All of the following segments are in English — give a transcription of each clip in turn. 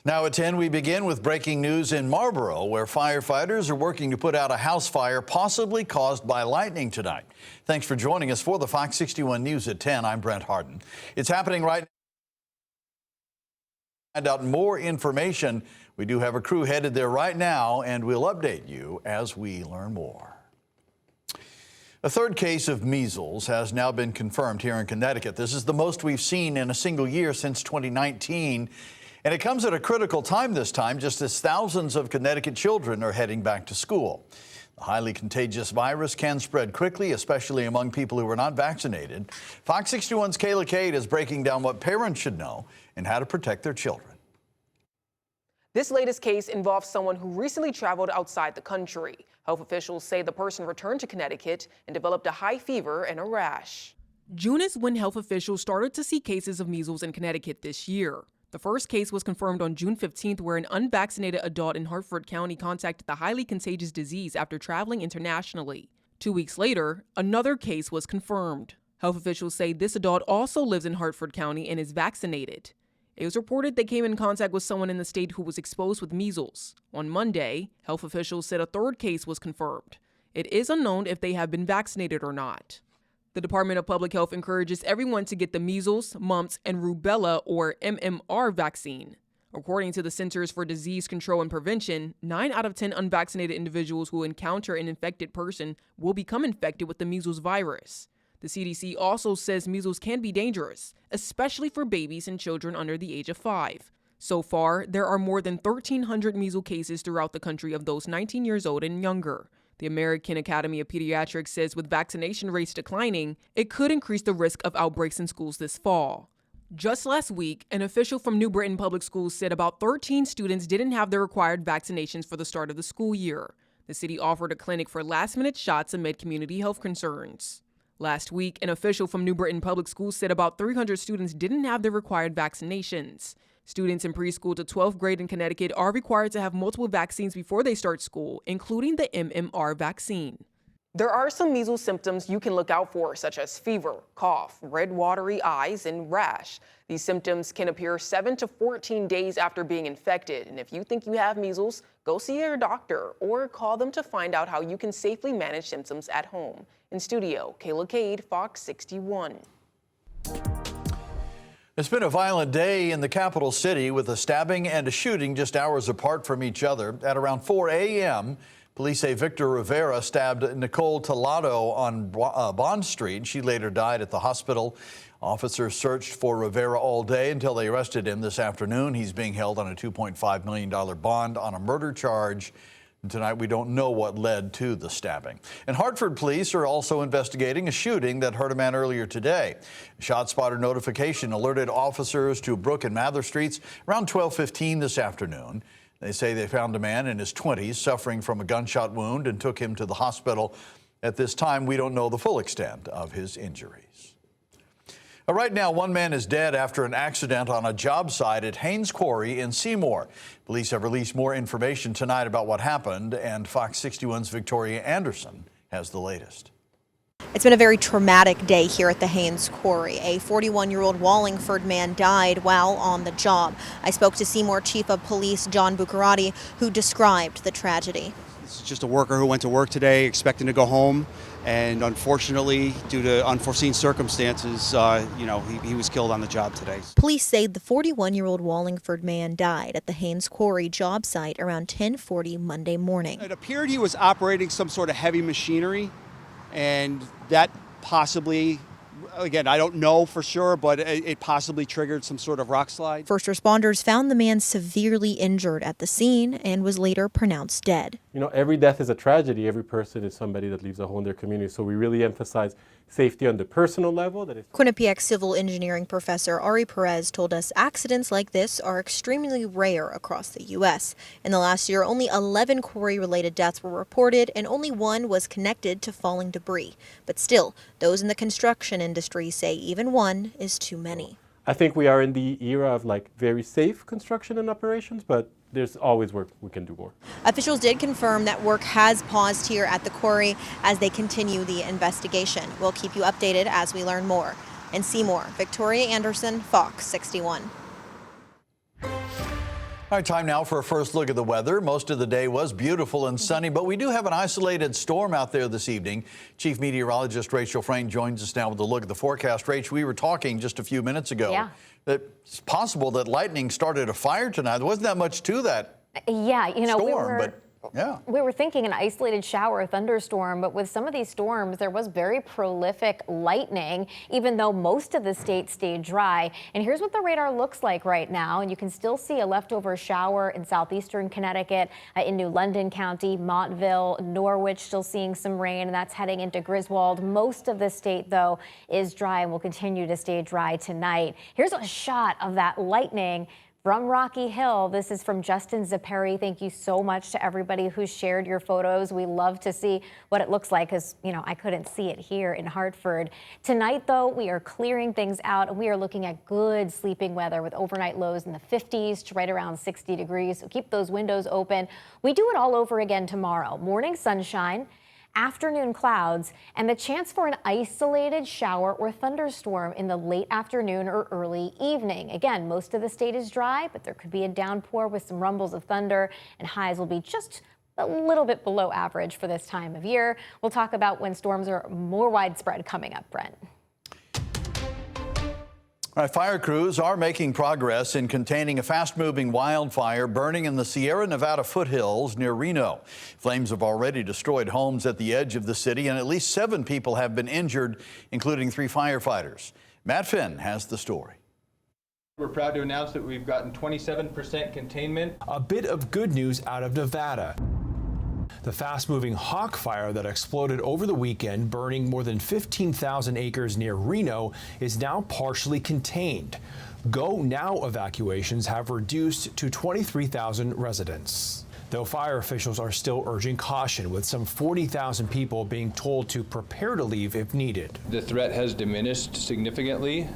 Now at 10, we begin with breaking news in Marlboro, where firefighters are working to put out a house fire possibly caused by lightning tonight. Thanks for joining us for the Fox 61 News at 10. I'm Brent Harden. It's happening right now. Find out more information. We do have a crew headed there right now, and we'll update you as we learn more. A third case of measles has now been confirmed here in Connecticut. This is the most we've seen in a single year since 2019. And it comes at a critical time this time, just as thousands of Connecticut children are heading back to school. The highly contagious virus can spread quickly, especially among people who are not vaccinated. Fox 61's Kayla Cade is breaking down what parents should know and how to protect their children. This latest case involves someone who recently traveled outside the country. Health officials say the person returned to Connecticut and developed a high fever and a rash. June is when health officials started to see cases of measles in Connecticut this year. The first case was confirmed on June 15th, where an unvaccinated adult in Hartford County contacted the highly contagious disease after traveling internationally. 2 weeks later, another case was confirmed. Health officials say this adult also lives in Hartford County and is vaccinated. It was reported they came in contact with someone in the state who was exposed with measles. On Monday, health officials said a third case was confirmed. It is unknown if they have been vaccinated or not. The Department of Public Health encourages everyone to get the measles, mumps, and rubella, or MMR vaccine. According to the Centers for Disease Control and Prevention, 9 out of 10 unvaccinated individuals who encounter an infected person will become infected with the measles virus. The CDC also says measles can be dangerous, especially for babies and children under the age of 5. So far, there are more than 1,300 measles cases throughout the country of those 19 years old and younger. The American Academy of Pediatrics says with vaccination rates declining, it could increase the risk of outbreaks in schools this fall. Just last week, an official from New Britain Public Schools said about 13 students didn't have the required vaccinations for the start of the school year. The city offered a clinic for last-minute shots amid community health concerns. Last week, an official from New Britain Public Schools said about 300 students didn't have the required vaccinations. Students in preschool to 12th grade in Connecticut are required to have multiple vaccines before they start school, including the MMR vaccine. There are some measles symptoms you can look out for, such as fever, cough, red watery eyes, and rash. These symptoms can appear 7 to 14 days after being infected, and if you think you have measles, go see your doctor or call them to find out how you can safely manage symptoms at home. In studio, Kayla Cade, Fox 61. It's been a violent day in the capital city with a stabbing and a shooting just hours apart from each other. At around 4 a.m., police say Victor Rivera stabbed Nicole Talado on Bond Street. She later died at the hospital. Officers searched for Rivera all day until they arrested him this afternoon. He's being held on a $2.5 million bond on a murder charge. Tonight, we don't know what led to the stabbing. And Hartford police are also investigating a shooting that hurt a man earlier today. A ShotSpotter notification alerted officers to Brook and Mather Streets around 12:15 this afternoon. They say they found a man in his 20s suffering from a gunshot wound and took him to the hospital. At this time, we don't know the full extent of his injuries. Right now, one man is dead after an accident on a job site at Haynes Quarry in Seymour. Police have released more information tonight about what happened, and Fox 61's Victoria Anderson has the latest. It's been a very traumatic day here at the Haynes Quarry. A 41-year-old Wallingford man died while on the job. I spoke to Seymour Chief of Police John Buccarati, who described the tragedy. This is just a worker who went to work today expecting to go home, and unfortunately, due to unforeseen circumstances, he was killed on the job today. Police say the 41-year-old Wallingford man died at the Haynes Quarry job site around 10:40 Monday morning. It appeared he was operating some sort of heavy machinery, and that possibly, again, I don't know for sure, but it possibly triggered some sort of rock slide. First responders found the man severely injured at the scene and was later pronounced dead. Every death is a tragedy. Every person is somebody that leaves a hole in their community. So we really emphasize safety on the personal level. Quinnipiac civil engineering professor Ari Perez told us accidents like this are extremely rare across the U.S. In the last year, only 11 quarry-related deaths were reported, and only one was connected to falling debris. But still, those in the construction industry say even one is too many. I think we are in the era of very safe construction and operations, but there's always work we can do more. Officials did confirm that work has paused here at the quarry as they continue the investigation. We'll keep you updated as we learn more. In Seymour, Victoria Anderson, Fox 61. All right, time now for a first look at the weather. Most of the day was beautiful and sunny, but we do have an isolated storm out there this evening. Chief Meteorologist Rachel Frayne joins us now with a look at the forecast. Rach, we were talking just a few minutes ago that it's possible that lightning started a fire tonight. There wasn't that much to that storm, we were thinking an isolated shower, a thunderstorm, but with some of these storms, there was very prolific lightning, even though most of the state stayed dry. And here's what the radar looks like right now. And you can still see a leftover shower in southeastern Connecticut, in New London County, Montville, Norwich, still seeing some rain, and that's heading into Griswold. Most of the state, though, is dry and will continue to stay dry tonight. Here's a shot of that lightning from Rocky Hill. This is from Justin Zapperi. Thank you so much to everybody who shared your photos. We love to see what it looks like because, I couldn't see it here in Hartford. Tonight, though, we are clearing things out and we are looking at good sleeping weather with overnight lows in the 50s to right around 60 degrees. So keep those windows open. We do it all over again tomorrow. Morning sunshine, afternoon clouds, and the chance for an isolated shower or thunderstorm in the late afternoon or early evening. Again, most of the state is dry, but there could be a downpour with some rumbles of thunder, and highs will be just a little bit below average for this time of year. We'll talk about when storms are more widespread coming up, Brent. All right, fire crews are making progress in containing a fast-moving wildfire burning in the Sierra Nevada foothills near Reno. Flames have already destroyed homes at the edge of the city, and at least 7 people have been injured, including 3 firefighters. Matt Finn has the story. We're proud to announce that we've gotten 27% containment. A bit of good news out of Nevada. The fast-moving Hawk fire that exploded over the weekend, burning more than 15,000 acres near Reno, is now partially contained. Go Now evacuations have reduced to 23,000 residents. Though fire officials are still urging caution, with some 40,000 people being told to prepare to leave if needed. The threat has diminished significantly,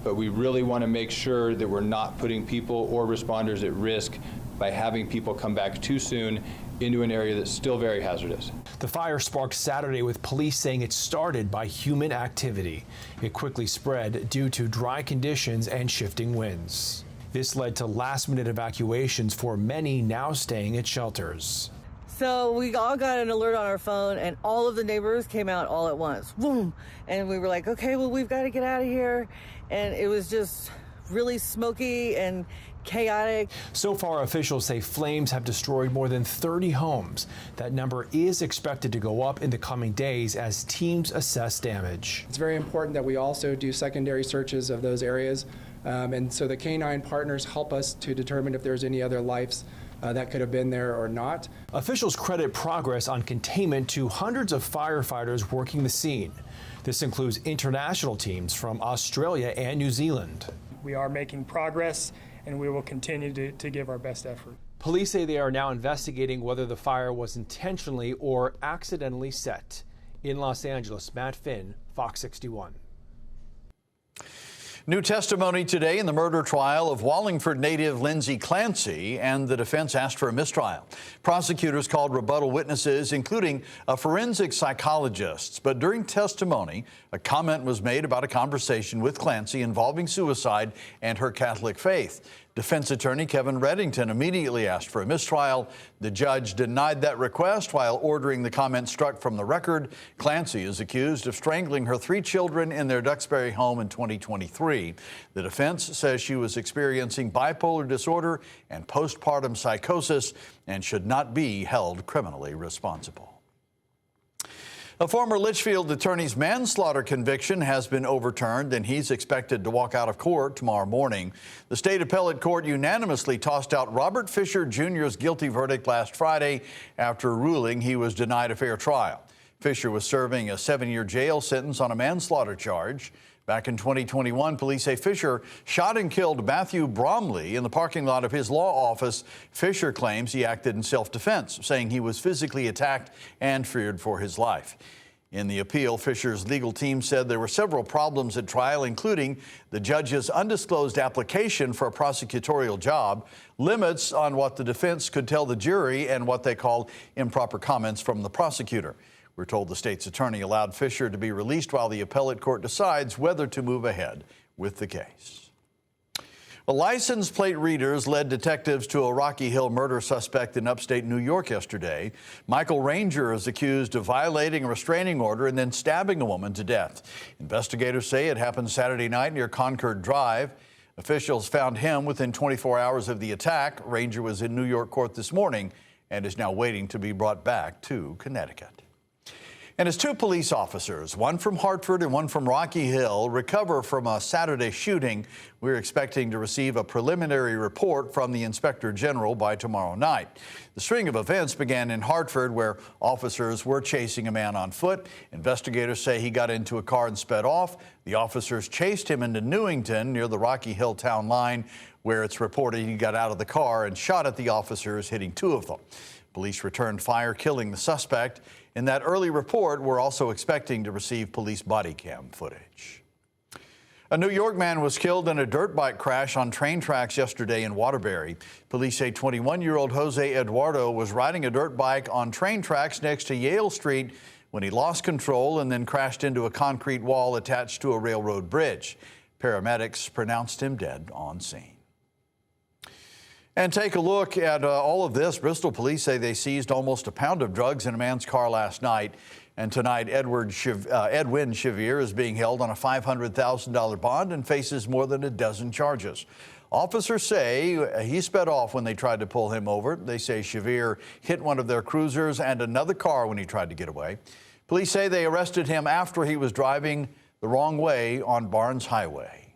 but we really want to make sure that we're not putting people or responders at risk by having people come back too soon into an area that's still very hazardous. The fire sparked Saturday with police saying it started by human activity. It quickly spread due to dry conditions and shifting winds. This led to last-minute evacuations for many now staying at shelters. So we all got an alert on our phone and all of the neighbors came out all at once. Boom! And we were like, okay, well, we've got to get out of here. And it was just really smoky and chaotic. So far, officials say flames have destroyed more than 30 homes. That number is expected to go up in the coming days as teams assess damage. It's very important that we also do secondary searches of those areas. And so the K-9 partners help us to determine if there's any other lives that could have been there or not. Officials credit progress on containment to hundreds of firefighters working the scene. This includes international teams from Australia and New Zealand. We are making progress, and we will continue to give our best effort. Police say they are now investigating whether the fire was intentionally or accidentally set. In Los Angeles, Matt Finn, Fox 61. New testimony today in the murder trial of Wallingford native Lindsay Clancy, and the defense asked for a mistrial. Prosecutors called rebuttal witnesses, including a forensic psychologist. But during testimony, a comment was made about a conversation with Clancy involving suicide and her Catholic faith. Defense attorney Kevin Reddington immediately asked for a mistrial. The judge denied that request while ordering the comment struck from the record. Clancy is accused of strangling her 3 children in their Duxbury home in 2023. The defense says she was experiencing bipolar disorder and postpartum psychosis and should not be held criminally responsible. A former Litchfield attorney's manslaughter conviction has been overturned, and he's expected to walk out of court tomorrow morning. The state appellate court unanimously tossed out Robert Fisher Jr.'s guilty verdict last Friday after ruling he was denied a fair trial. Fisher was serving a 7-year jail sentence on a manslaughter charge. Back in 2021, police say Fisher shot and killed Matthew Bromley in the parking lot of his law office. Fisher claims he acted in self-defense, saying he was physically attacked and feared for his life. In the appeal, Fisher's legal team said there were several problems at trial, including the judge's undisclosed application for a prosecutorial job, limits on what the defense could tell the jury, and what they called improper comments from the prosecutor. We're told the state's attorney allowed Fisher to be released while the appellate court decides whether to move ahead with the case. The license plate readers led detectives to a Rocky Hill murder suspect in upstate New York yesterday. Michael Ranger is accused of violating a restraining order and then stabbing a woman to death. Investigators say it happened Saturday night near Concord Drive. Officials found him within 24 hours of the attack. Ranger was in New York court this morning and is now waiting to be brought back to Connecticut. And as two police officers, one from Hartford and one from Rocky Hill, recover from a Saturday shooting, we're expecting to receive a preliminary report from the Inspector General by tomorrow night. The string of events began in Hartford, where officers were chasing a man on foot. Investigators say he got into a car and sped off. The officers chased him into Newington near the Rocky Hill town line, where it's reported he got out of the car and shot at the officers, hitting two of them. Police returned fire, killing the suspect. In that early report, we're also expecting to receive police body cam footage. A New York man was killed in a dirt bike crash on train tracks yesterday in Waterbury. Police say 21-year-old Jose Eduardo was riding a dirt bike on train tracks next to Yale Street when he lost control and then crashed into a concrete wall attached to a railroad bridge. Paramedics pronounced him dead on scene. And take a look at all of this. Bristol police say they seized almost a pound of drugs in a man's car last night. And tonight, Edwin Chevier is being held on a $500,000 bond and faces more than a dozen charges. Officers say he sped off when they tried to pull him over. They say Chevier hit one of their cruisers and another car when he tried to get away. Police say they arrested him after he was driving the wrong way on Barnes Highway.